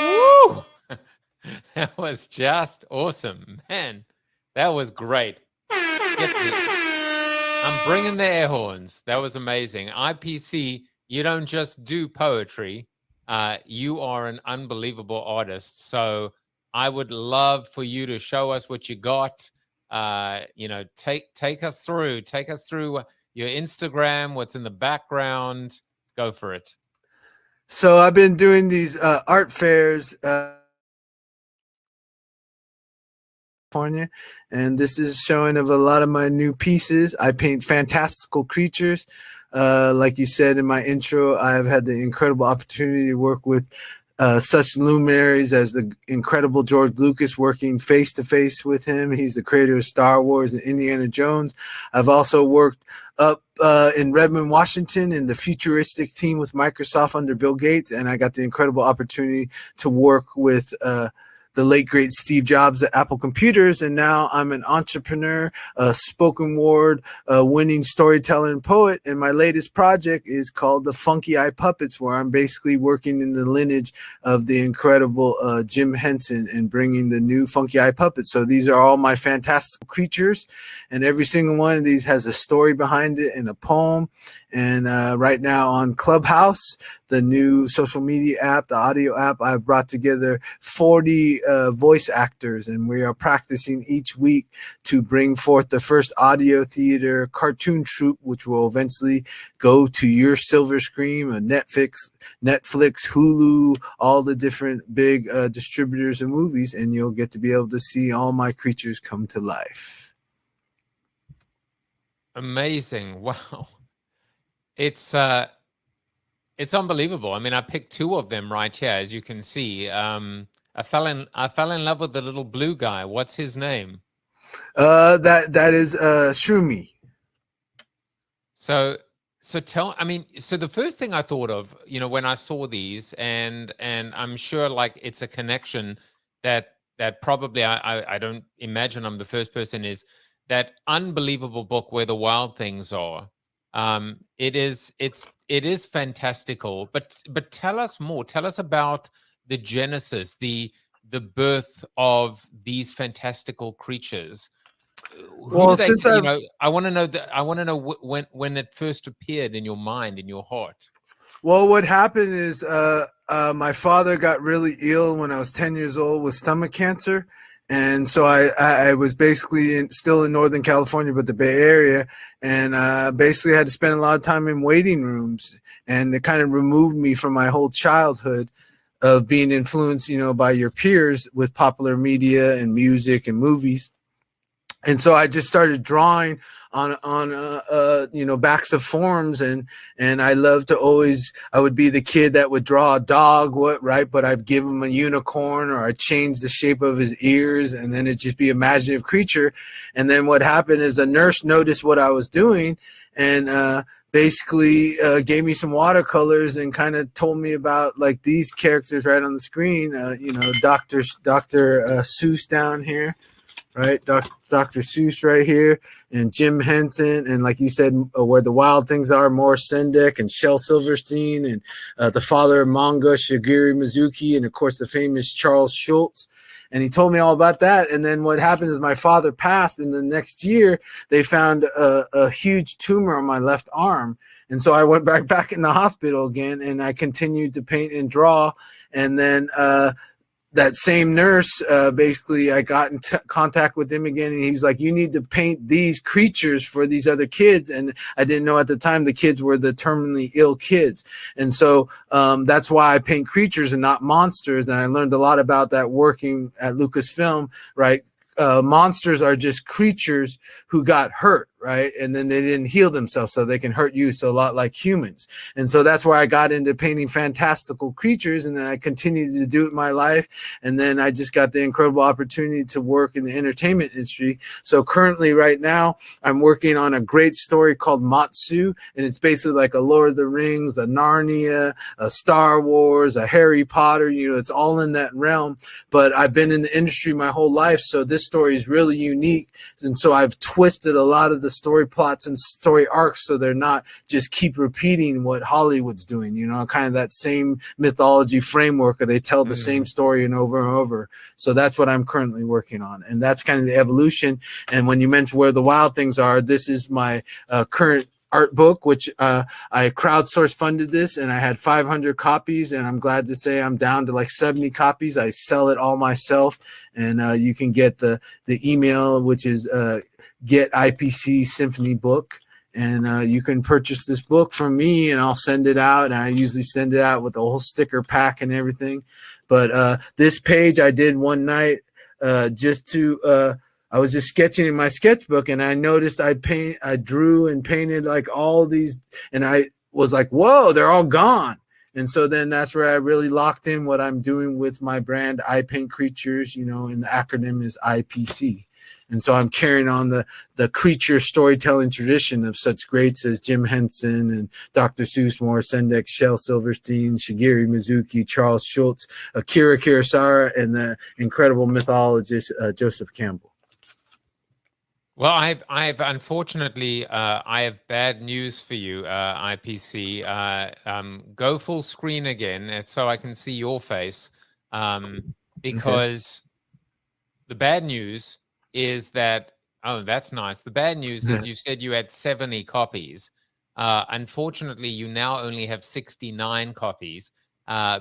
Woo! That was just awesome, man. That was great. I'm bringing the air horns. That was amazing. IPC, you don't just do poetry. You are an unbelievable artist. So I would love for you to show us what you got. Take us through your Instagram, what's in the background. Go for it. So I've been doing these art fairs. California, and this is showing of a lot of my new pieces. I paint fantastical creatures. Like you said in my intro, I've had the incredible opportunity to work with such luminaries as the incredible George Lucas, working face to face with him. He's the creator of Star Wars and Indiana Jones. I've also worked up in Redmond, Washington, in the futuristic team with Microsoft under Bill Gates, and I got the incredible opportunity to work with the late great Steve Jobs at Apple Computers, and now I'm an entrepreneur, a spoken word winning storyteller and poet. And my latest project is called The Funky Eye Puppets, where I'm basically working in the lineage of the incredible Jim Henson and bringing the new Funky Eye Puppets. So these are all my fantastical creatures, and every single one of these has a story behind it and a poem. And right now on Clubhouse, the new social media app, the audio app, I've brought together 40 voice actors, and we are practicing each week to bring forth the first audio theater cartoon troupe, which will eventually go to your silver screen, Netflix, Hulu, all the different big distributors of movies, and you'll get to be able to see all my creatures come to life. Amazing. Wow. It's unbelievable. I mean, I picked two of them right here, as you can see. I fell in love with the little blue guy. What's his name? That is Shroomy. So the first thing I thought of, when I saw these, and I'm sure like it's a connection that probably I don't imagine I'm the first person, is that unbelievable book Where the Wild Things Are. It is fantastical, but tell us more. Tell us about the genesis, the birth of these fantastical creatures. Well, since I want to know that. I want to know when it first appeared in your mind, in your heart. Well, what happened is my father got really ill when I was 10 years old with stomach cancer. And so I was basically still in Northern California, but the Bay Area, and basically had to spend a lot of time in waiting rooms. And it kind of removed me from my whole childhood of being influenced, by your peers with popular media and music and movies. And so I just started drawing on backs of forms, and I love to I would be the kid that would draw a dog, but I'd give him a unicorn, or I'd change the shape of his ears, and then it'd just be imaginative creature. And then what happened is a nurse noticed what I was doing, and basically gave me some watercolors and kind of told me about like these characters right on the screen. Dr. Seuss down here. Right, Dr. Seuss right here, and Jim Henson, and like you said, Where the Wild Things Are, Morris Sendak, and Shel Silverstein, and the father of manga, Shigeru Mizuki, and of course the famous Charles Schulz. And he told me all about that. And then what happened is my father passed, and the next year they found a huge tumor on my left arm. And so I went back in the hospital again, and I continued to paint and draw. And then that same nurse, basically, I got in contact with him again, and he's like, you need to paint these creatures for these other kids. And I didn't know at the time the kids were the terminally ill kids. And so that's why I paint creatures and not monsters. And I learned a lot about that working at Lucasfilm, right? Monsters are just creatures who got hurt, right? And then they didn't heal themselves, so they can hurt you. So a lot like humans. And so that's where I got into painting fantastical creatures. And then I continued to do it in my life. And then I just got the incredible opportunity to work in the entertainment industry. So currently right now, I'm working on a great story called Matsu. And it's basically like a Lord of the Rings, a Narnia, a Star Wars, a Harry Potter, it's all in that realm. But I've been in the industry my whole life. So this story is really unique. And so I've twisted a lot of the story plots and story arcs, so they're not just keep repeating what Hollywood's doing, you know, kind of that same mythology framework where they tell the same story and over. So that's what I'm currently working on, and that's kind of the evolution. And when you mention Where the Wild Things Are, this is my current art book, which I crowdsource funded this, and I had 500 copies, and I'm glad to say I'm down to like 70 copies. I sell it all myself, and you can get the email, which is Get IPC Symphony Book, and you can purchase this book from me, and I'll send it out, and I usually send it out with a whole sticker pack and everything. But this page I did one night just to I was just sketching in my sketchbook, and I noticed I drew and painted like all these, and I was like, whoa, they're all gone. And so then that's where I really locked in what I'm doing with my brand, I Paint Creatures, you know, and the acronym is IPC. And so I'm carrying on the creature storytelling tradition of such greats as Jim Henson and Dr. Seuss, Morris Sendak, Shel Silverstein, Shigeru Mizuki, Charles Schultz, Akira Kurosawa, and the incredible mythologist Joseph Campbell. Well, I've unfortunately, I have bad news for you, IPC. Go full screen again so I can see your face, because the bad news is that, oh, that's nice. The bad news is you said you had 70 copies. Unfortunately, you now only have 69 copies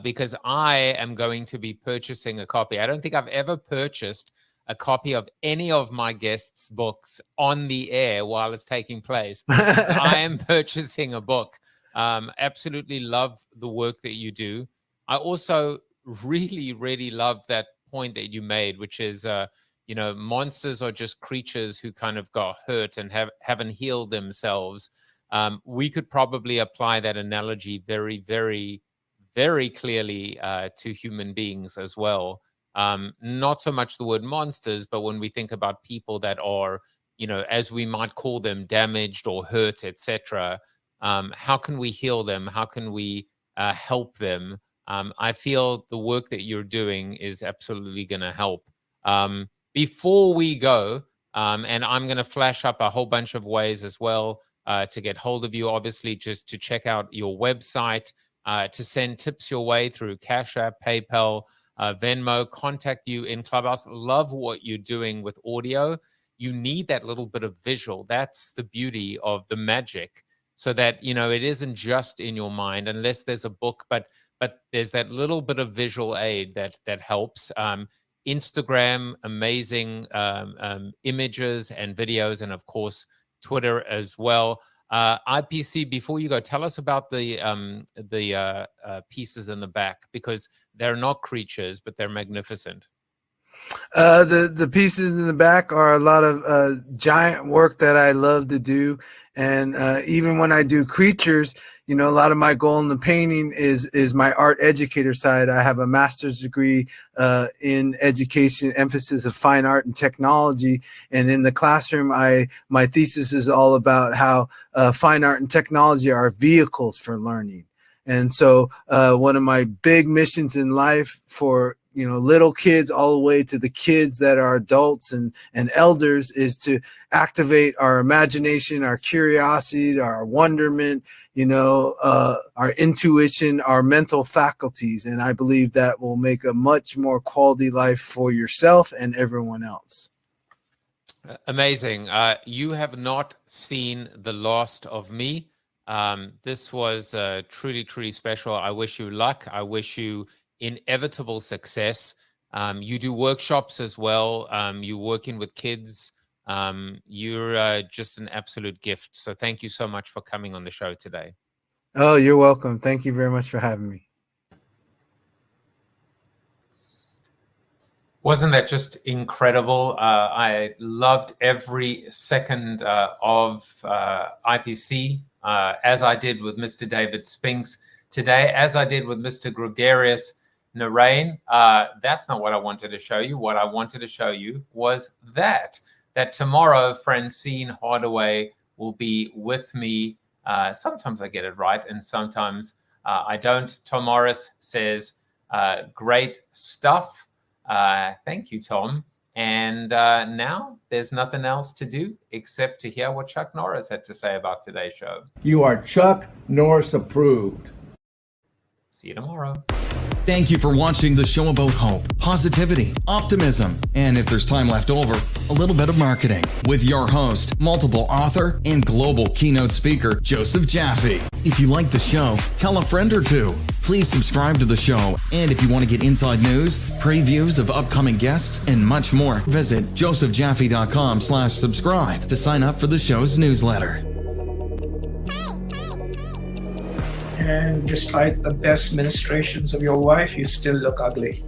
because I am going to be purchasing a copy. I don't think I've ever purchased a copy of any of my guests' books on the air while it's taking place. I am purchasing a book. Absolutely love the work that you do. I also really, really love that point that you made, which is, you know, monsters are just creatures who kind of got hurt and haven't healed themselves. We could probably apply that analogy very, very, very clearly to human beings as well. Not so much the word monsters, but when we think about people that are, you know, as we might call them, damaged or hurt, etc., how can we heal them? How can we help them? I feel the work that you're doing is absolutely going to help. Before we go, and I'm going to flash up a whole bunch of ways as well to get hold of you, obviously, just to check out your website, to send tips your way through Cash App, PayPal, Venmo, contact you in Clubhouse. Love what you're doing with audio. You need that little bit of visual. That's the beauty of the magic, so that, you know, it isn't just in your mind, unless there's a book, but there's that little bit of visual aid that helps. Instagram, amazing images and videos, and of course Twitter as well. IPC, before you go, tell us about the pieces in the back, because they're not creatures, but they're magnificent. The pieces in the back are a lot of giant work that I love to do. And even when I do creatures, you know, a lot of my goal in the painting is my art educator side. I have a master's degree in education, emphasis of fine art and technology. And in the classroom, my thesis is all about how fine art and technology are vehicles for learning. And so one of my big missions in life for, you know, little kids all the way to the kids that are adults and elders is to activate our imagination, our curiosity, our wonderment, you know, our intuition, our mental faculties. And I believe that will make a much more quality life for yourself and everyone else. Amazing. You have not seen the last of me. This was truly, truly special. I wish you luck. I wish you inevitable success. You do workshops as well. You're working with kids. You're just an absolute gift. So thank you so much for coming on the show today. Oh, you're welcome. Thank you very much for having me. Wasn't that just incredible? I loved every second of IPC, as I did with Mr. David Spinks today, as I did with Mr. Gregarious. Narain, that's not what I wanted to show you. What I wanted to show you was that tomorrow Francine Hardaway will be with me. Sometimes I get it right and sometimes I don't. Tom Morris says, great stuff. Thank you, Tom. And now there's nothing else to do except to hear what Chuck Norris had to say about today's show. You are Chuck Norris approved. See you tomorrow. Thank you for watching the show about hope, positivity, optimism, and if there's time left over, a little bit of marketing with your host, multiple author, and global keynote speaker, Joseph Jaffe. If you like the show, tell a friend or two. Please subscribe to the show, and if you want to get inside news, previews of upcoming guests, and much more, visit josephjaffe.com/subscribe to sign up for the show's newsletter. And despite the best ministrations of your wife, you still look ugly.